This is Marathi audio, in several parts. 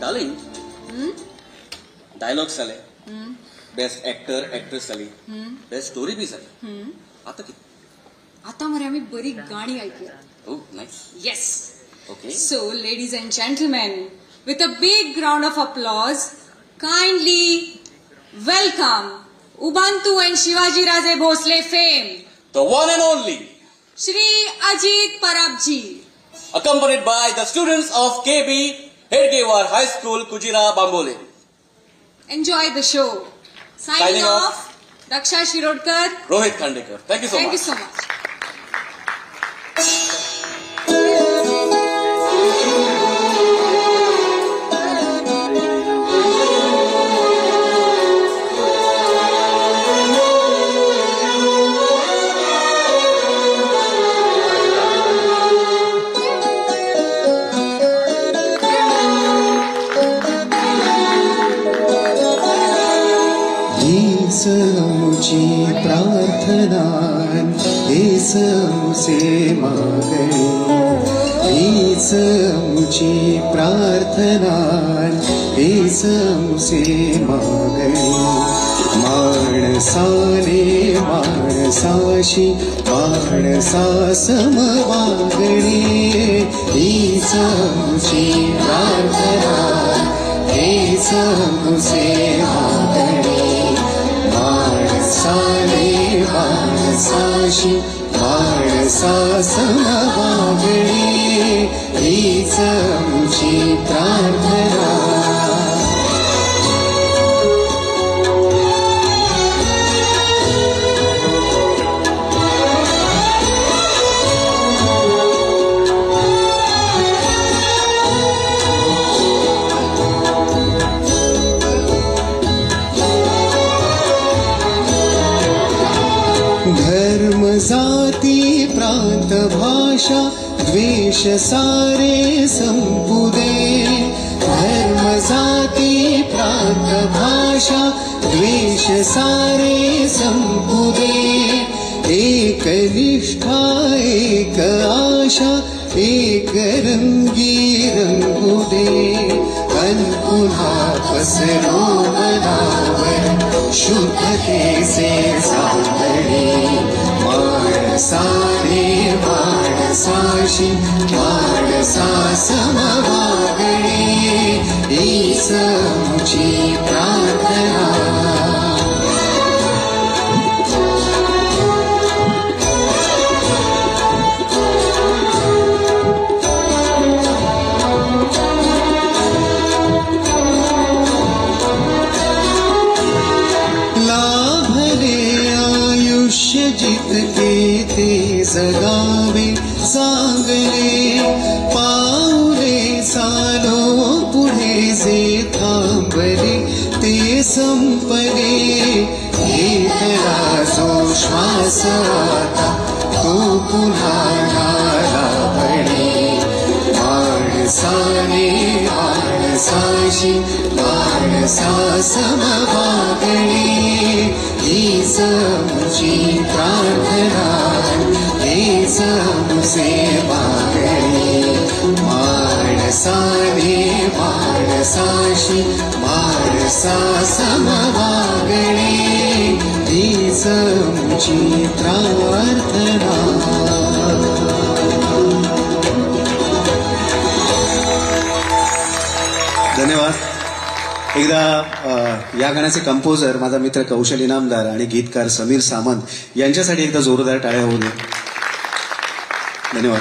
डार्लिंग डायलॉग्स झाले, बेस्ट ऍक्टर ऍक्ट्रेस झाली, बेस्ट स्टोरी बी झाली. आता किती? आता मरे आम्ही बरी गाणी ऐकूया. Oh, nice. Yes. Okay. So, ladies and gentlemen, with a big round of applause, kindly welcome Ubuntu and Shivaji Raje Bhosle fame, The one and only, Shri Ajit Parabji, accompanied by the students of KB Hedgewar High School, Kujira, Bambole. Enjoy the show. Signing off, Daksha Shirodkar, Rohit Khandekar. Thank you so much. Thank you so much. मुझी प्रार्थना मुझे मागणी, मुझी प्रार्थना मुझे मागणी. माणसाने माणसाशी माणसा सम वागणी, हीच मुझी प्रार्थना मुझे मागणी. माणसाने माणसाशी माणसा समवागणी, हीच मुझी प्रार्थना. धर्म जाती प्रांत भाषा द्वेष सारे संपुदे. धर्म जाती प्रांत भाषा द्वेष सारे संपुदे. एक निष्ठा एक आशा एक रंगी रंगुदे. अन पुन्हा पसरो मनावर शुद्धतेचे सावळी. माणसाने माणसाशी माणसा समवागणी, हीच मुझी प्रार्थना. जितके ते जगावे चांगले, पाऊले चालो पुढे जे थांबले ते संपले. घेतला जो श्वास आता तो पुन्हा नाला पडे. माणसाने माणसाशी माणसा समवागणी, हीच मुझी प्रार्थना हीच मुझे मागणी. माणसाने माणसाशी माणसा समवागणी, हीच मुझी प्रार्थना. धन्यवाद. एकदा या गाण्याचे कंपोजर माझा मित्र कौशल इनामदार आणि गीतकार समीर सामंत यांच्यासाठी एकदा जोरदार टाळ्या होऊ दे. धन्यवाद.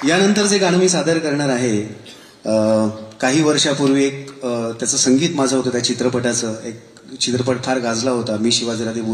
यानंतर जे गाणं मी सादर करणार आहे, काही वर्षापूर्वी एक त्याचं संगीत माझं होतं, त्या चित्रपटाचं. एक चित्रपट फार गाजला होता, मी शिवाजीराजे भोसले